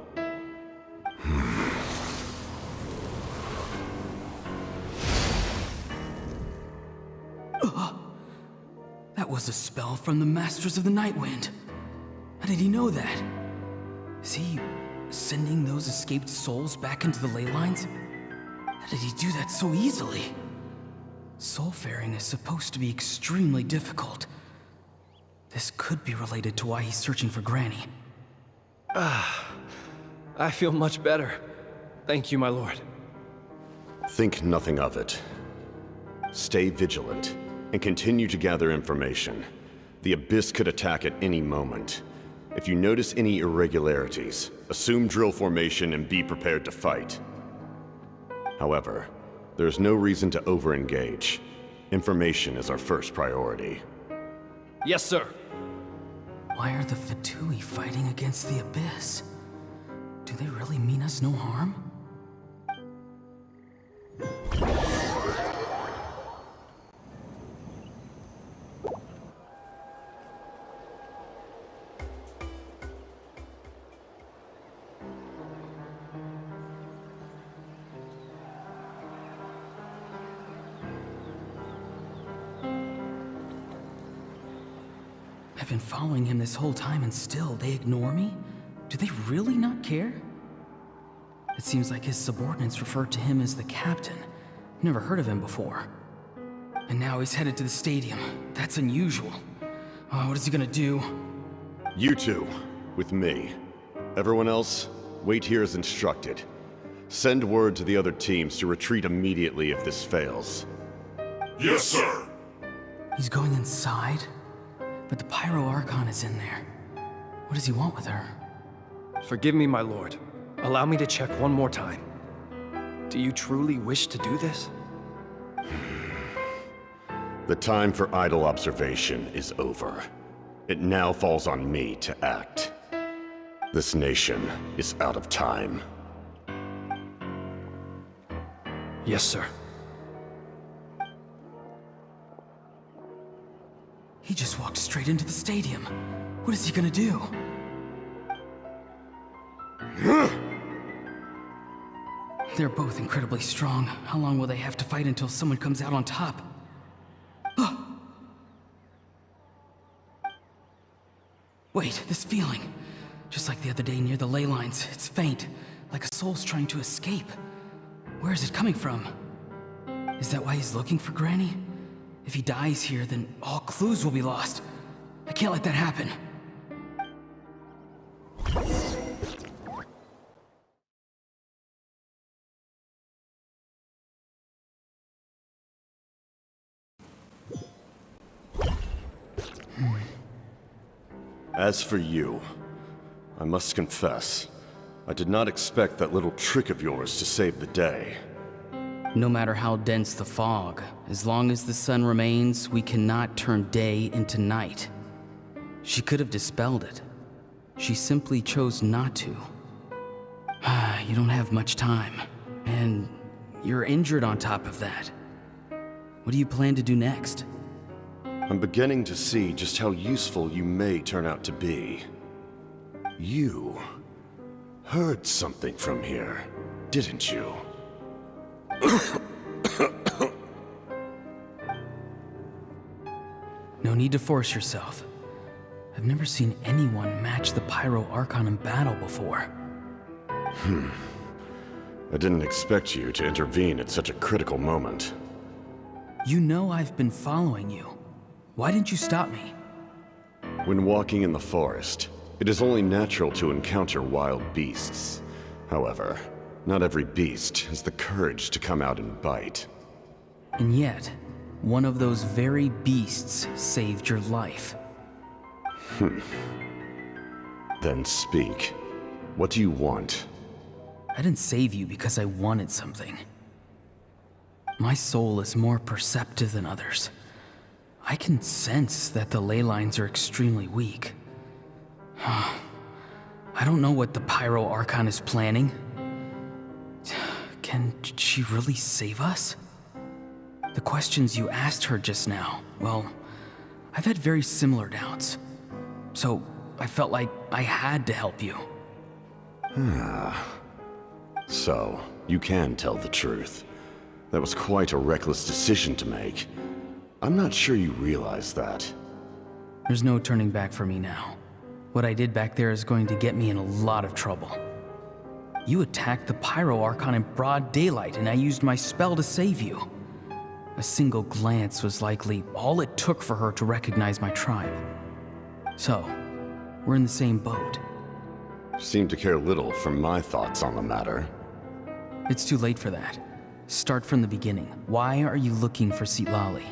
That was a spell from the Masters of the Nightwind. How did he know that? Is he sending those escaped souls back into the ley lines? How did he do that so easily? Soulfaring is supposed to be extremely difficult. This could be related to why he's searching for Granny. I feel much better. Thank you, my lord. Think nothing of it. Stay vigilant, and continue to gather information. The Abyss could attack at any moment. If you notice any irregularities, assume drill formation and be prepared to fight. However, there's no reason to over-engage. Information is our first priority. Yes, sir. Why are the Fatui fighting against the Abyss? Do they really mean us no harm? I've been following him this whole time and still they ignore me? Do they really not care? It seems like his subordinates refer to him as the captain. Never heard of him before. And now he's headed to the stadium. That's unusual. Oh, what is he gonna do? You two, with me. Everyone else, wait here as instructed. Send word to the other teams to retreat immediately if this fails. Yes, sir. He's going inside? But the Pyro Archon is in there. What does he want with her? Forgive me, my lord. Allow me to check one more time. Do you truly wish to do this? The time for idle observation is over. It now falls on me to act. This nation is out of time. Yes, sir. He just walked straight into the stadium. What is he gonna do? They're both incredibly strong. How long will they have to fight until someone comes out on top? Wait, this feeling. Just like the other day near the ley lines, it's faint, like a soul's trying to escape. Where is it coming from? Is that why he's looking for Granny? If he dies here, then all clues will be lost. I can't let that happen. As for you, I must confess, I did not expect that little trick of yours to save the day. No matter how dense the fog, as long as the sun remains, we cannot turn day into night. She could have dispelled it. She simply chose not to. You don't have much time, and you're injured on top of that. What do you plan to do next? I'm beginning to see just how useful you may turn out to be. You heard something from here, didn't you? No need to force yourself. I've never seen anyone match the Pyro Archon in battle before. I didn't expect you to intervene at such a critical moment. You know I've been following you. Why didn't you stop me? When walking in the forest, it is only natural to encounter wild beasts. However, not every beast has the courage to come out and bite. And yet, one of those very beasts saved your life. Then speak. What do you want? I didn't save you because I wanted something. My soul is more perceptive than others. I can sense that the ley lines are extremely weak. I don't know what the Pyro Archon is planning. Can she really save us? The questions you asked her just now, well, I've had very similar doubts. So I felt like I had to help you. So, you can tell the truth. That was quite a reckless decision to make. I'm not sure you realize that. There's no turning back for me now. What I did back there is going to get me in a lot of trouble. You attacked the Pyro Archon in broad daylight, and I used my spell to save you. A single glance was likely all it took for her to recognize my tribe. So, we're in the same boat. Seem to care little for my thoughts on the matter. It's too late for that. Start from the beginning. Why are you looking for Citlali?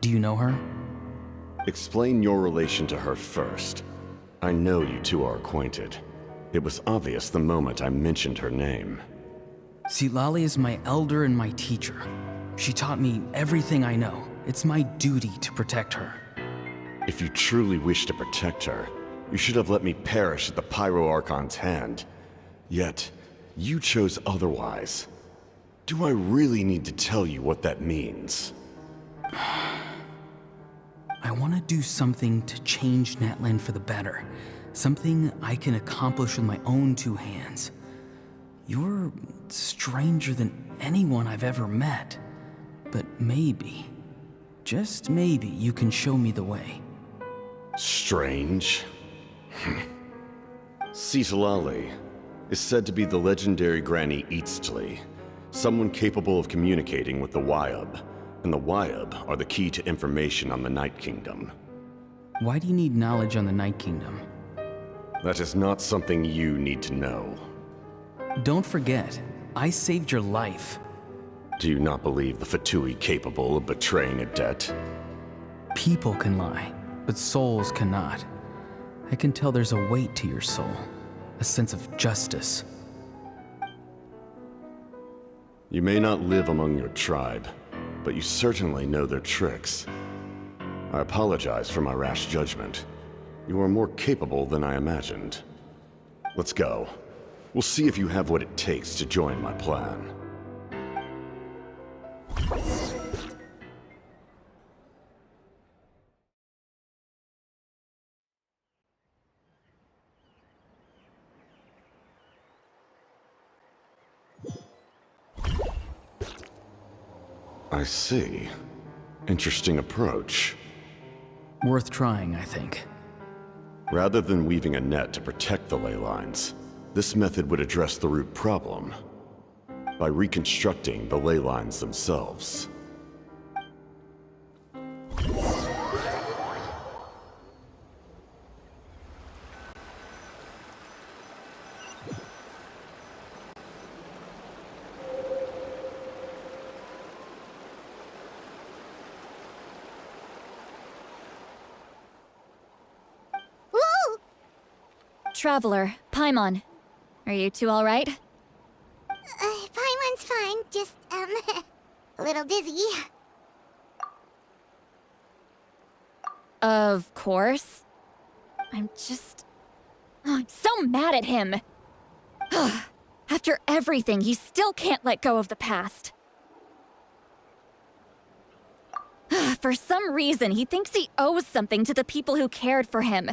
Do you know her? Explain your relation to her first. I know you two are acquainted. It was obvious the moment I mentioned her name. Citlali is my elder and my teacher. She taught me everything I know. It's my duty to protect her. If you truly wish to protect her, you should have let me perish at the Pyro Archon's hand. Yet, you chose otherwise. Do I really need to tell you what that means? I want to do something to change Natlan for the better. Something I can accomplish with my own two hands. You're stranger than anyone I've ever met. But maybe, just maybe, you can show me the way. Strange? Citlali is said to be the legendary Granny Eastly, someone capable of communicating with the Wyub, and the Wyub are the key to information on the Night Kingdom. Why do you need knowledge on the Night Kingdom? That is not something you need to know. Don't forget, I saved your life. Do you not believe the Fatui capable of betraying a debt? People can lie, but souls cannot. I can tell there's a weight to your soul, a sense of justice. You may not live among your tribe, but you certainly know their tricks. I apologize for my rash judgment. You are more capable than I imagined. Let's go. We'll see if you have what it takes to join my plan. I see. Interesting approach. Worth trying, I think. Rather than weaving a net to protect the ley lines, this method would address the root problem by reconstructing the ley lines themselves. Traveler, Paimon. Are you two alright? Paimon's fine, just, a little dizzy. Of course. I'm so mad at him. After everything, he still can't let go of the past. For some reason, he thinks he owes something to the people who cared for him.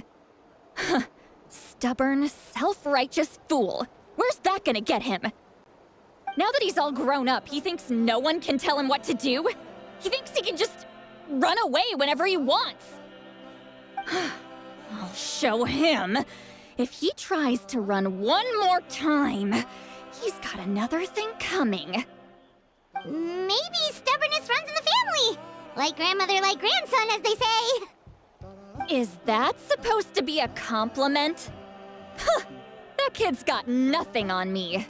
Stubborn, self-righteous fool. Where's that gonna get him? Now that he's all grown up, he thinks no one can tell him what to do? He thinks he can just run away whenever he wants. I'll show him. If he tries to run one more time, he's got another thing coming. Maybe stubbornness runs in the family. Like grandmother, like grandson, as they say. Is that supposed to be a compliment? Huh, that kid's got nothing on me.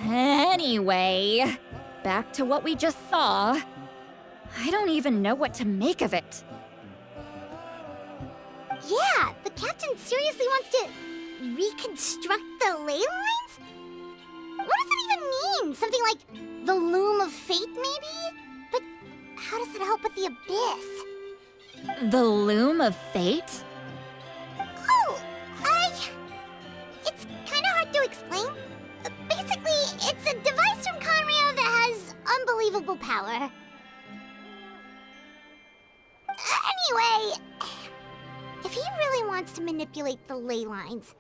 Anyway, back to what we just saw. I don't even know what to make of it. Yeah, the captain seriously wants to reconstruct the ley lines? What does that even mean? Something like the loom of fate, maybe? But how does that help with the abyss? The loom of fate? Oh, it's kind of hard to explain. Basically, it's a device from Conrio that has unbelievable power. Anyway, if he really wants to manipulate the ley lines,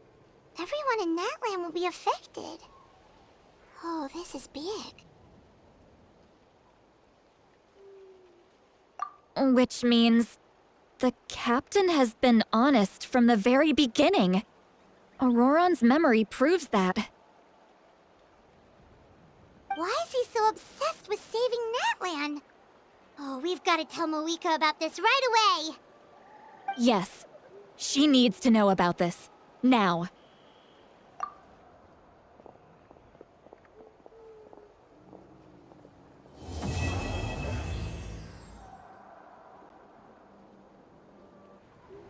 everyone in Natlan will be affected. Oh, this is big. Which means the captain has been honest from the very beginning. Auroron's memory proves that. Why is he so obsessed with saving Natlan? Oh, we've got to tell Moeka about this right away. Yes, she needs to know about this. Now.